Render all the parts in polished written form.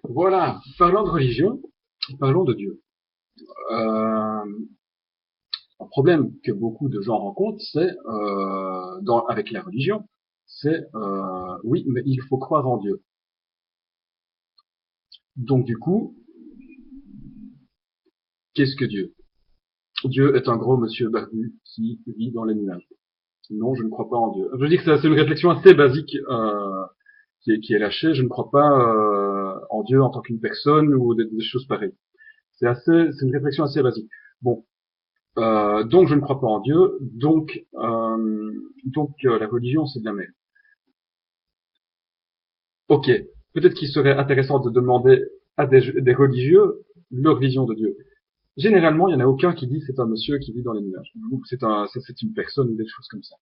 Voilà, parlant de religion, parlons de Dieu. Euh, un problème que beaucoup de gens rencontrent, c'est avec la religion, c'est oui, mais il faut croire en Dieu. Donc du coup, qu'est-ce que Dieu? Dieu est un gros monsieur barbu qui vit dans les nuages. Non, je ne crois pas en Dieu. Je dis que c'est une réflexion assez basique qui est lâchée. Je ne crois pas en Dieu en tant qu'une personne ou des choses pareilles. C'est une réflexion assez basique. Bon, donc je ne crois pas en Dieu, donc la religion c'est de la merde. Ok, peut-être qu'il serait intéressant de demander à des religieux leur vision de Dieu. Généralement, il n'y en a aucun qui dit c'est un monsieur qui vit dans les nuages, ou c'est une personne ou des choses comme ça.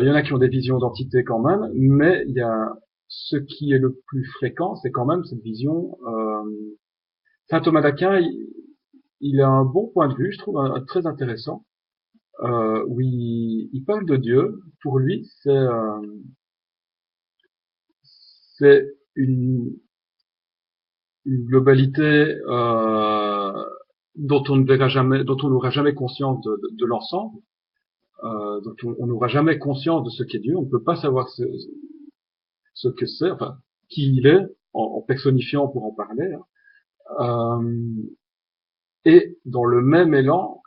Il y en a qui ont des visions d'entité quand même, mais il y a ce qui est le plus fréquent, c'est quand même cette vision. Saint Thomas d'Aquin, il a un bon point de vue, je trouve, très intéressant. Où il parle de Dieu. Pour lui, c'est une globalité dont on ne verra jamais, dont on n'aura jamais conscience de l'ensemble, dont on n'aura jamais conscience de ce qu'est Dieu. On ne peut pas savoir ce que c'est, enfin qui il est, en personnifiant pour en parler. Et dans le même élan,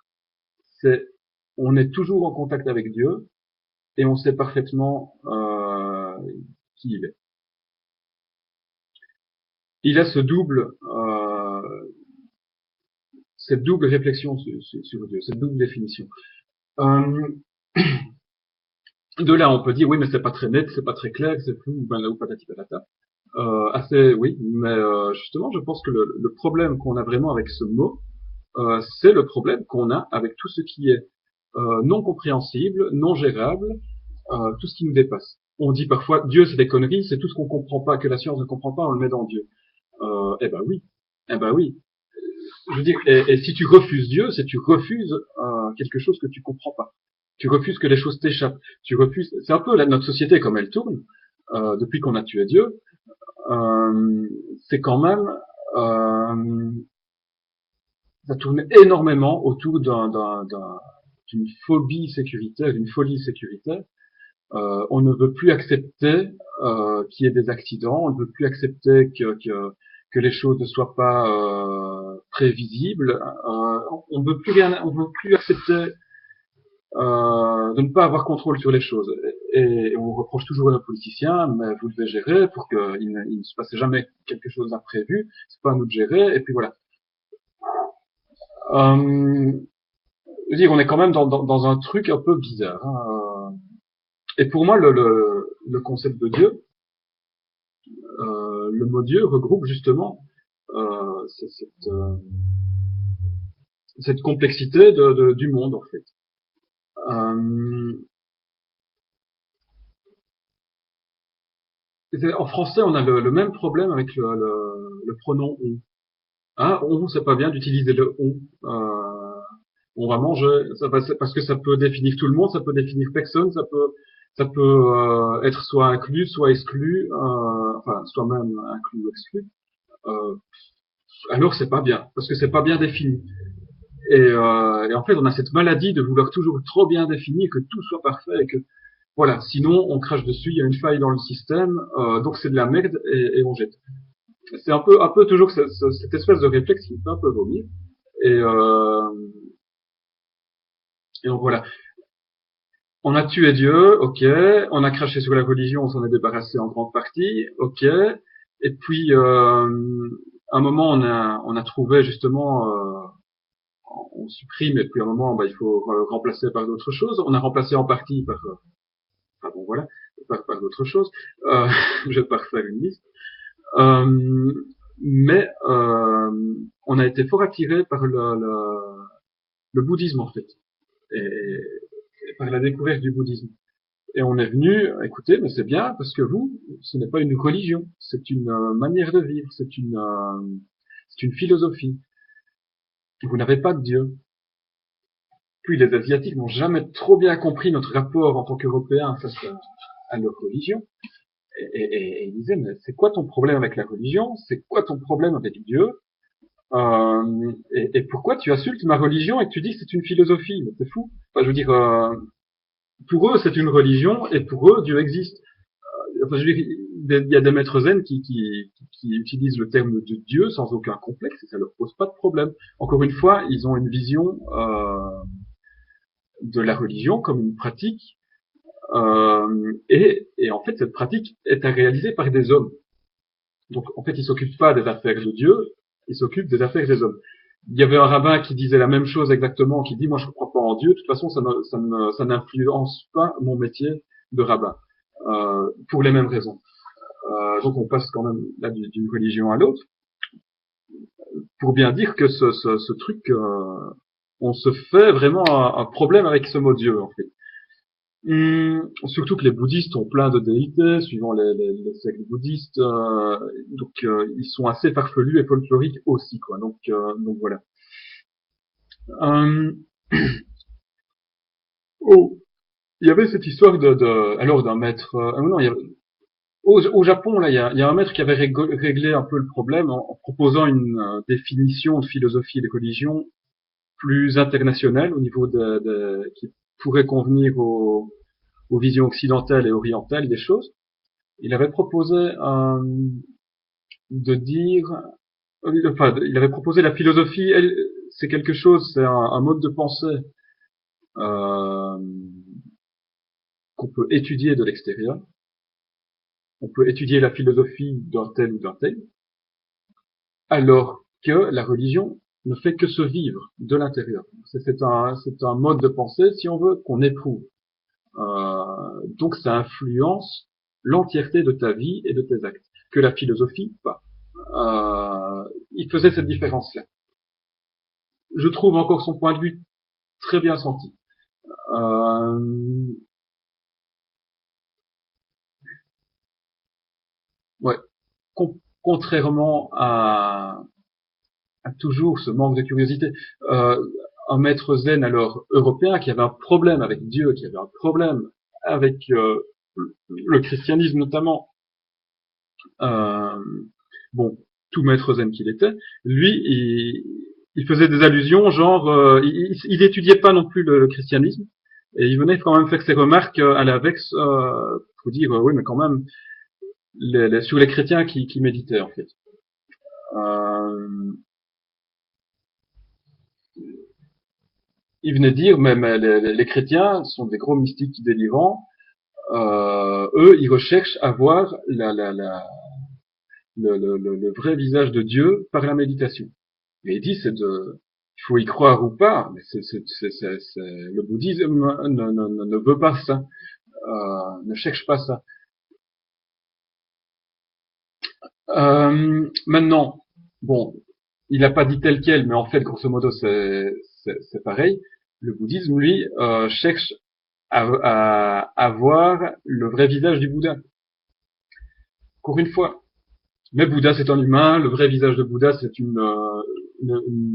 c'est on est toujours en contact avec Dieu et on sait parfaitement qui il est. Il a cette double réflexion sur Dieu, cette double définition. Euh, de là, on peut dire oui, mais c'est pas très net, c'est pas très clair, c'est flou, ou patati patata. Assez, oui, mais justement, je pense que le problème qu'on a vraiment avec ce mot, c'est le problème qu'on a avec tout ce qui est non compréhensible, non gérable, tout ce qui nous dépasse. On dit parfois Dieu c'est des conneries, c'est tout ce qu'on comprend pas, que la science ne comprend pas, on le met dans Dieu. Eh ben oui, eh ben oui. Je veux dire, et si tu refuses Dieu, c'est tu refuses quelque chose que tu comprends pas. Tu refuses que les choses t'échappent. Tu refuses. C'est un peu notre société comme elle tourne depuis qu'on a tué Dieu. C'est quand même ça tourne énormément autour d'une phobie sécuritaire, d'une folie sécuritaire. On ne veut plus accepter qu'il y ait des accidents. On ne veut plus accepter que les choses ne soient pas prévisibles. On ne veut plus rien, on ne veut plus accepter de ne pas avoir contrôle sur les choses. Et on reproche toujours à nos politiciens, mais vous devez gérer pour qu'il ne se passe jamais quelque chose d'imprévu. C'est pas à nous de gérer. Et puis voilà. Je veux dire, on est quand même dans un truc un peu bizarre. Hein. Et pour moi, le concept de Dieu, le mot Dieu regroupe justement cette complexité du monde en fait. En français, on a le même problème avec le pronom on. Hein, on, c'est pas bien d'utiliser le on. On va manger, parce que ça peut définir tout le monde, ça peut définir personne, ça peut être soit inclus, soit exclu, enfin soit même inclus ou exclu. Euh, alors c'est pas bien, parce que c'est pas bien défini. Et en fait, on a cette maladie de vouloir toujours trop bien définir, que tout soit parfait, et que voilà, sinon on crache dessus, il y a une faille dans le système, donc c'est de la merde et on jette. C'est un peu toujours cette espèce de réflexe qui me fait un peu vomir. Et, euh, et donc voilà, on a tué Dieu, ok, on a craché sur la religion, on s'en est débarrassé en grande partie, ok, et puis à un moment on a trouvé justement on supprime et puis à un moment il faut remplacer par d'autres choses. On a remplacé en partie par bon voilà par d'autres choses. Euh, je vais pas refaire une liste. Euh, mais on a été fort attiré par le bouddhisme en fait et par la découverte du bouddhisme. Et on est venu, écoutez, mais c'est bien parce que vous, ce n'est pas une religion, c'est une manière de vivre, c'est une philosophie. Vous n'avez pas de Dieu. Puis les Asiatiques n'ont jamais trop bien compris notre rapport en tant qu'Européens face à leur religion. Et il disait, mais c'est quoi ton problème avec la religion? C'est quoi ton problème avec Dieu? Et pourquoi tu insultes ma religion et que tu dis que c'est une philosophie? Mais c'est fou. Enfin, je veux dire, pour eux, c'est une religion et pour eux, Dieu existe. Enfin, je veux dire, il y a des maîtres zen qui utilisent le terme de Dieu sans aucun complexe et ça leur pose pas de problème. Encore une fois, ils ont une vision de la religion comme une pratique et en fait, cette pratique est à réaliser par des hommes. Donc, en fait, ils s'occupent pas des affaires de Dieu, ils s'occupent des affaires des hommes. Il y avait un rabbin qui disait la même chose exactement, qui dit, moi, je ne crois pas en Dieu, de toute façon, ça n'influence pas mon métier de rabbin, pour les mêmes raisons. Donc, on passe quand même là d'une religion à l'autre, pour bien dire que ce truc, on se fait vraiment un problème avec ce mot Dieu, en fait. Surtout que les bouddhistes ont plein de déités, suivant les sectes bouddhistes, donc ils sont assez farfelus et folkloriques aussi, quoi. Donc voilà. Euh, oh, il y avait cette histoire alors d'un maître. Non, au Japon là, il y a un maître qui avait réglé un peu le problème en proposant une définition de philosophie et de religion plus internationale au niveau qui pourrait convenir aux visions occidentales et orientales des choses. Il avait proposé de dire, enfin, il avait proposé la philosophie, c'est quelque chose, c'est un mode de pensée euh, qu'on peut étudier de l'extérieur. On peut étudier la philosophie d'un tel ou d'un tel, alors que la religion ne fait que se vivre de l'intérieur. C'est un mode de pensée, si on veut, qu'on éprouve. Donc ça influence l'entièreté de ta vie et de tes actes, que la philosophie, pas. Il faisait cette différence-là. Je trouve encore son point de vue très bien senti. Euh, ouais. Contrairement à toujours ce manque de curiosité, euh, un maître zen alors européen qui avait un problème avec Dieu, qui avait un problème avec le christianisme notamment, euh, bon, tout maître zen qu'il était, lui, il faisait des allusions, genre, il étudiait pas non plus le christianisme, et il venait quand même faire ses remarques à l'inverse pour dire, oui, mais quand même, sur les chrétiens qui méditaient, en fait. Euh, il venait dire, mais les chrétiens sont des gros mystiques délivrants, eux, ils recherchent à voir le vrai visage de Dieu par la méditation. Et il dit, il faut y croire ou pas, mais le bouddhisme ne veut pas ça, ne cherche pas ça. Maintenant, bon, il n'a pas dit tel quel, mais en fait, grosso modo, c'est pareil. Le bouddhisme, lui, cherche à voir le vrai visage du Bouddha. Encore une fois, mais Bouddha, c'est un humain. Le vrai visage de Bouddha, c'est une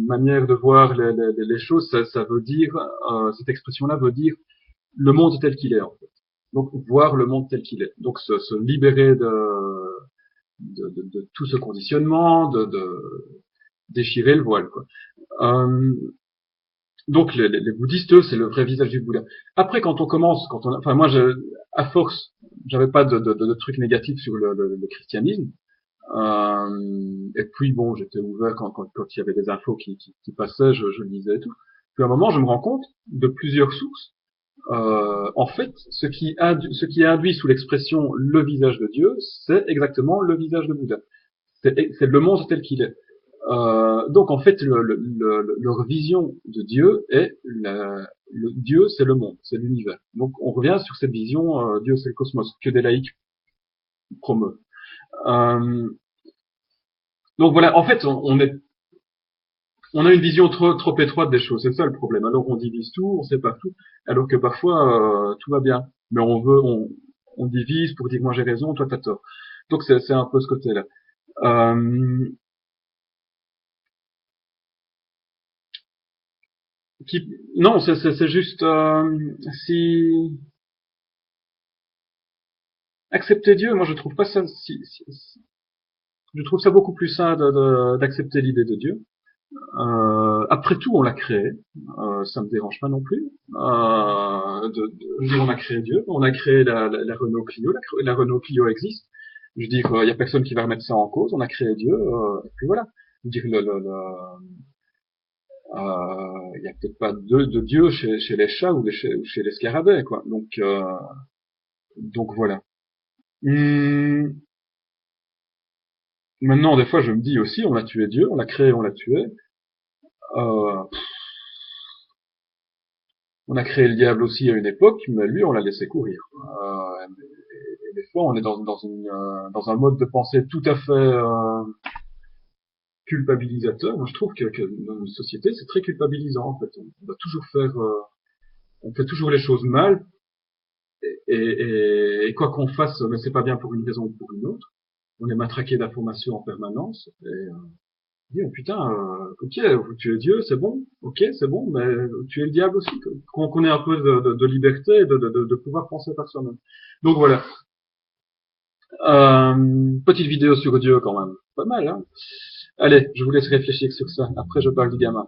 manière de voir les choses. Ça veut dire, cette expression-là veut dire le monde tel qu'il est, en fait. Donc, voir le monde tel qu'il est. Donc, se libérer de tout ce conditionnement, déchirer le voile, quoi. Euh, donc, les bouddhistes, eux, c'est le vrai visage du Bouddha. Après, quand on commence, enfin, moi, à force, j'avais pas de trucs négatifs sur le christianisme. Et puis bon, j'étais ouvert quand il y avait des infos qui passaient, je lisais et tout. Puis à un moment, je me rends compte de plusieurs sources. En fait, ce qui est induit sous l'expression le visage de Dieu, c'est exactement le visage de Bouddha. C'est le monde tel qu'il est. Donc en fait, leur vision de Dieu est le Dieu, c'est le monde, c'est l'univers. Donc on revient sur cette vision Dieu, c'est le cosmos que des laïcs promeuvent. Euh, donc voilà, en fait, on a une vision trop étroite des choses, c'est ça le problème. Alors on divise tout, on sépare tout, alors que parfois tout va bien, mais on divise pour dire moi j'ai raison, toi t'as tort. Donc c'est un peu ce côté-là. Euh, non, c'est juste si accepter Dieu, moi je trouve pas ça je trouve ça beaucoup plus sain d'accepter l'idée de Dieu. Après tout, on l'a créé, ça me dérange pas non plus. Je dis, on a créé Dieu, on a créé la Renault Clio, la Renault Clio existe. Je dis qu'il y a personne qui va remettre ça en cause, on a créé Dieu, et puis voilà. Je dis que il y a peut-être pas de Dieu chez les chats ou chez les scarabées, quoi. Donc voilà. Hum, Maintenant, des fois, je me dis aussi, on a tué Dieu, on l'a créé, on l'a tué. Euh, on a créé le diable aussi à une époque, mais lui, on l'a laissé courir. Et des fois, on est dans un mode de pensée tout à fait culpabilisateur. Moi, je trouve que dans une société, c'est très culpabilisant. En fait, on va toujours on fait toujours les choses mal, et quoi qu'on fasse, mais c'est pas bien pour une raison ou pour une autre. On est matraqué d'informations en permanence. Dit, oh, putain, ok, vous tuez Dieu, c'est bon, ok, c'est bon, mais tuez le diable aussi, qu'on ait un peu de liberté, de pouvoir penser par soi-même. Donc voilà. Petite vidéo sur Dieu quand même. Pas mal, hein. Allez, je vous laisse réfléchir sur ça. Après, je parle du gamin.